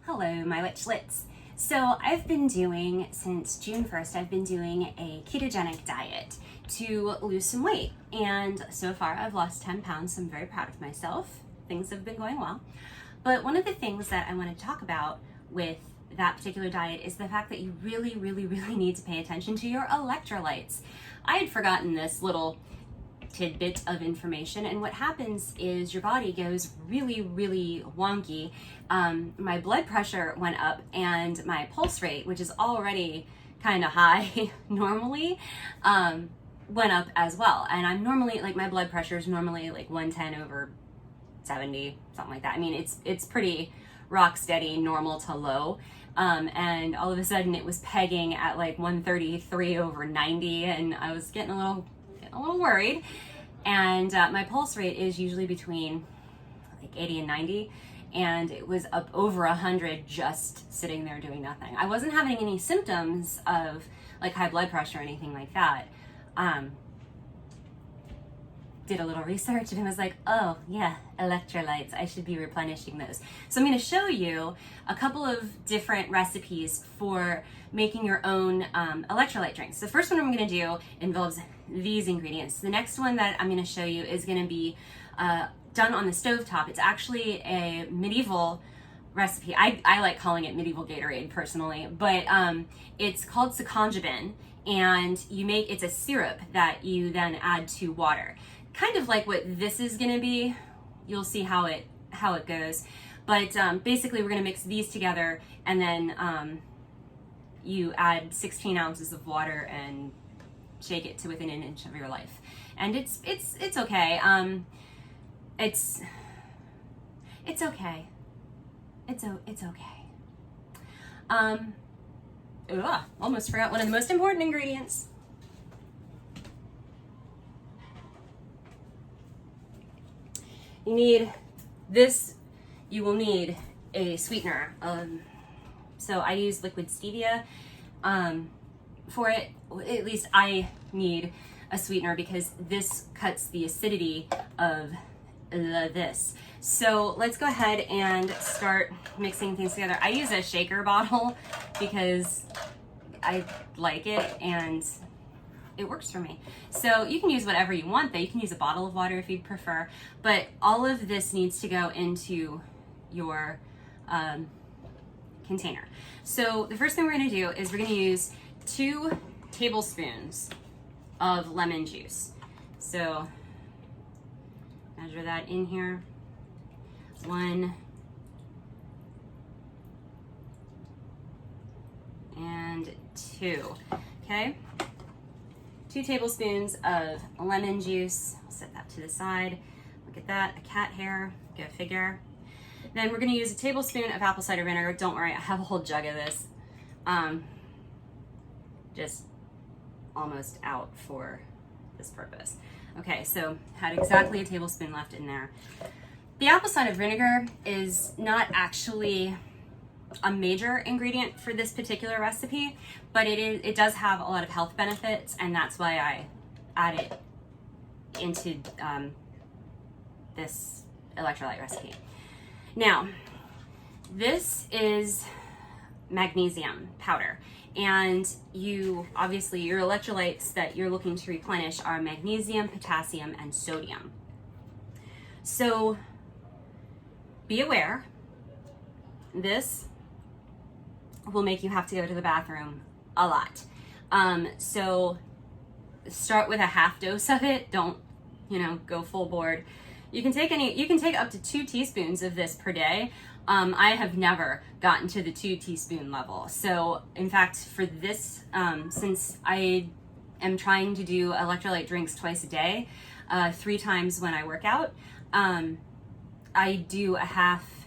Hello, my witchlets. So I've been doing, since June 1st, I've been doing a ketogenic diet to lose some weight. And so far I've lost 10 pounds, so I'm very proud of myself. Things have been going well. But one of the things that I want to talk about with that particular diet is the fact that you really need to pay attention to your electrolytes. I had forgotten this little tidbit of information, and what happens is your body goes really wonky. My blood pressure went up and my pulse rate, which is already kind of high normally, went up as well. And I'm normally, like, my blood pressure is normally like 110/70, something like that. I mean, it's pretty rock steady, normal to low. And all of a sudden it was pegging at like 133/90, and I was getting a little worried. And my pulse rate is usually between like 80 and 90, and it was up over 100 just sitting there doing nothing. I wasn't having any symptoms of like high blood pressure or anything like that. Did a little research and I was like, oh yeah, electrolytes, I should be replenishing those. So I'm going to show you a couple of different recipes for making your own electrolyte drinks. The first one I'm going to do involves these ingredients. The next one that I'm going to show you is going to be done on the stovetop. It's actually a medieval recipe. I like calling it medieval Gatorade personally, but it's called Sekanjabin, and it's a syrup that you then add to water. Kind of like what this is going to be. You'll see how it goes. But basically we're going to mix these together, and then you add 16 ounces of water and shake it to within an inch of your life. And it's okay. It's okay. It's okay. Almost forgot one of the most important ingredients. You need this. You will need a sweetener. So I use liquid stevia for it. At least I need a sweetener because this cuts the acidity of this. So let's go ahead and start mixing things together. I use a shaker bottle because I like it and it works for me. So you can use whatever you want though. You can use a bottle of water if you'd prefer, but all of this needs to go into your container. So the first thing we're gonna do is we're gonna use 2 tablespoons of lemon juice. So measure that in here. 1 and 2, okay? 2 tablespoons of lemon juice. I'll set that to the side. Look at that, a cat hair, go figure. Then we're gonna use a tablespoon of apple cider vinegar. Don't worry, I have a whole jug of this. Just almost out for this purpose. Okay, so had exactly a tablespoon left in there. The apple cider vinegar is not actually a major ingredient for this particular recipe, but it does have a lot of health benefits, and that's why I add it into this electrolyte recipe. Now, this is magnesium powder, and obviously your electrolytes that you're looking to replenish are magnesium, potassium, and sodium. So be aware, this will make you have to go to the bathroom a lot. So start with a half dose of it. Don't, go full board. You can take up to 2 teaspoons of this per day. I have never gotten to the 2 teaspoon level. So in fact, for this, since I am trying to do electrolyte drinks twice a day, 3 times when I work out, I do a half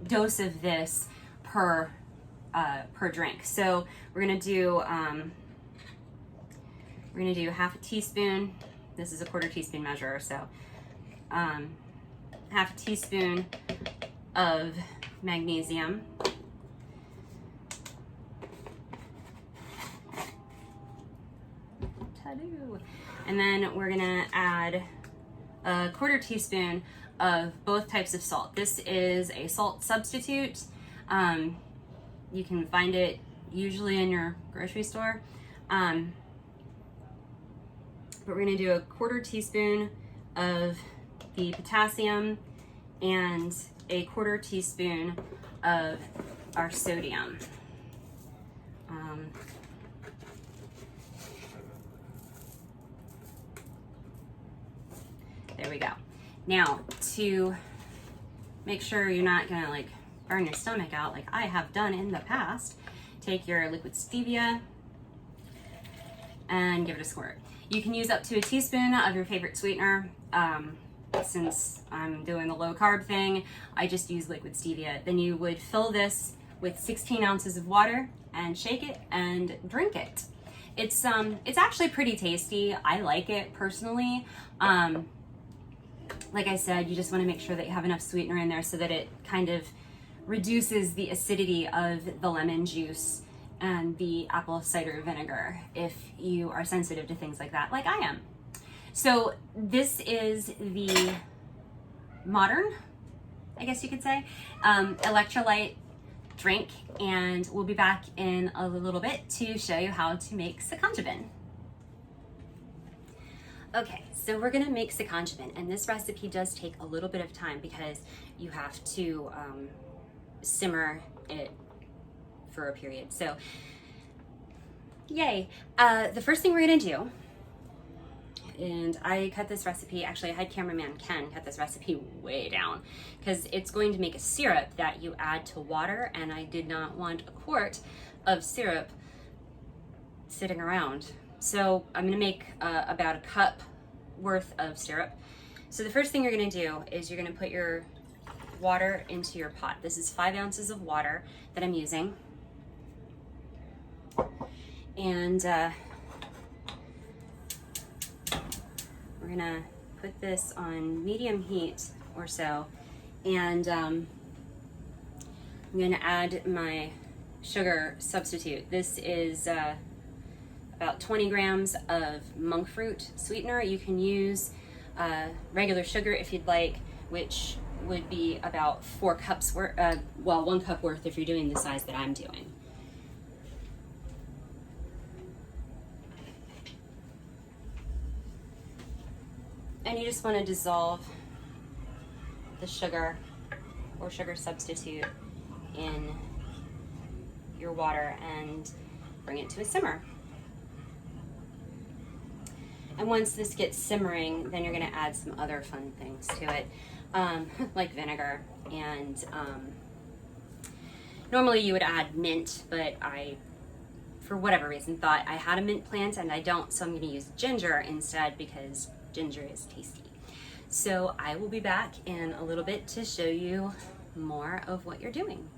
dose of this per drink. So we're gonna do half a teaspoon. This is a 1/4 teaspoon measure, so half a teaspoon of magnesium. And then we're gonna add a 1/4 teaspoon of both types of salt. This is a salt substitute. You can find it usually in your grocery store. But we're gonna do a 1/4 teaspoon of the potassium and a 1/4 teaspoon of our sodium. There we go. Now, to make sure you're not gonna like burn your stomach out like I have done in the past, take your liquid stevia and give it a squirt. You can use up to a teaspoon of your favorite sweetener. Since I'm doing the low carb thing, I just use liquid stevia. Then you would fill this with 16 ounces of water and shake it and drink it. It's actually pretty tasty. I like it personally. Like I said, you just want to make sure that you have enough sweetener in there so that it kind of reduces the acidity of the lemon juice and the apple cider vinegar if you are sensitive to things like that, like I am. So this is the modern, I guess you could say, electrolyte drink, and we'll be back in a little bit to show you how to make Sekanjabin. Okay, so we're gonna make Sekanjabin, and this recipe does take a little bit of time because you have to simmer it for a period. So, yay. The first thing we're gonna do, and I cut this recipe, actually I had cameraman Ken cut this recipe way down because it's going to make a syrup that you add to water, and I did not want a quart of syrup sitting around. So I'm gonna make about a cup worth of syrup. So the first thing you're gonna do is you're gonna put your water into your pot. This is 5 ounces of water that I'm using. And we're gonna put this on medium heat or so. And I'm gonna add my sugar substitute. This is about 20 grams of monk fruit sweetener. You can use regular sugar if you'd like, which would be about 4 cups worth, well, 1 cup worth if you're doing the size that I'm doing. And you just want to dissolve the sugar or sugar substitute in your water and bring it to a simmer. And once this gets simmering, then you're going to add some other fun things to it, like vinegar. And normally you would add mint, but I, for whatever reason, thought I had a mint plant and I don't, so I'm going to use ginger instead because ginger is tasty. So I will be back in a little bit to show you more of what you're doing.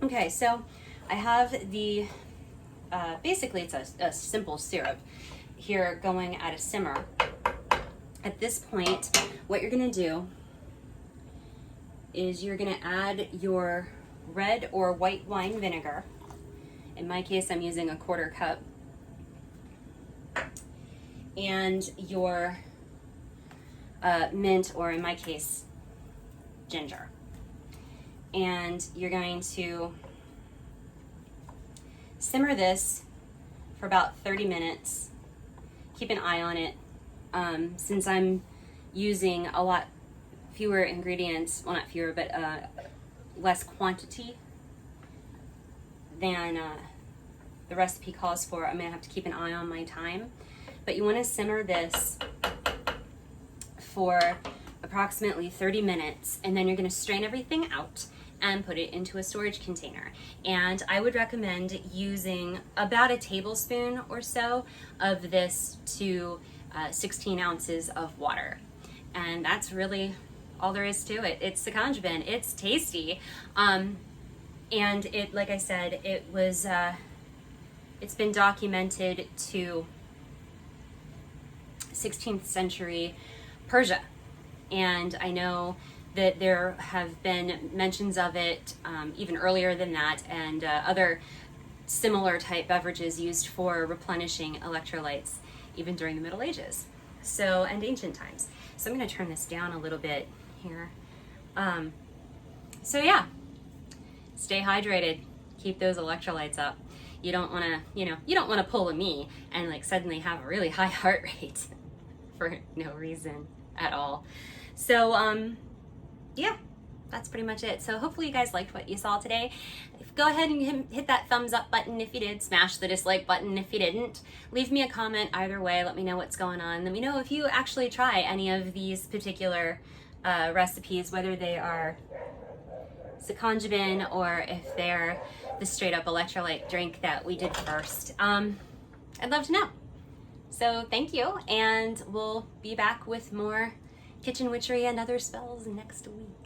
Okay, so I have the basically it's a simple syrup here going at a simmer. At this point, what you're gonna do is you're gonna add your red or white wine vinegar. In my case, I'm using a 1/4 cup. And your mint, or in my case, ginger. And you're going to simmer this for about 30 minutes. Keep an eye on it. Since I'm using a lot fewer ingredients, well, not fewer, but less quantity than the recipe calls for, I'm gonna have to keep an eye on my time. But you want to simmer this for approximately 30 minutes, and then you're going to strain everything out and put it into a storage container. And I would recommend using about a tablespoon or so of this to 16 ounces of water. And that's really all there is to it. It's Sekanjabin. It's tasty. And it, like I said, it was, it's been documented to 16th century Persia, and I know that there have been mentions of it even earlier than that, and other similar type beverages used for replenishing electrolytes even during the Middle Ages, so, and ancient times. So I'm going to turn this down a little bit here. So yeah, stay hydrated, keep those electrolytes up. You don't want to, you don't want to pull a me and like suddenly have a really high heart rate for no reason at all. So yeah, that's pretty much it. So hopefully you guys liked what you saw today. Go ahead and hit that thumbs up button if you did. Smash the dislike button if you didn't. Leave me a comment either way. Let me know what's going on. Let me know if you actually try any of these particular recipes, whether they are Sekanjabin or if they're the straight up electrolyte drink that we did first. I'd love to know. So thank you, and we'll be back with more kitchen witchery and other spells next week.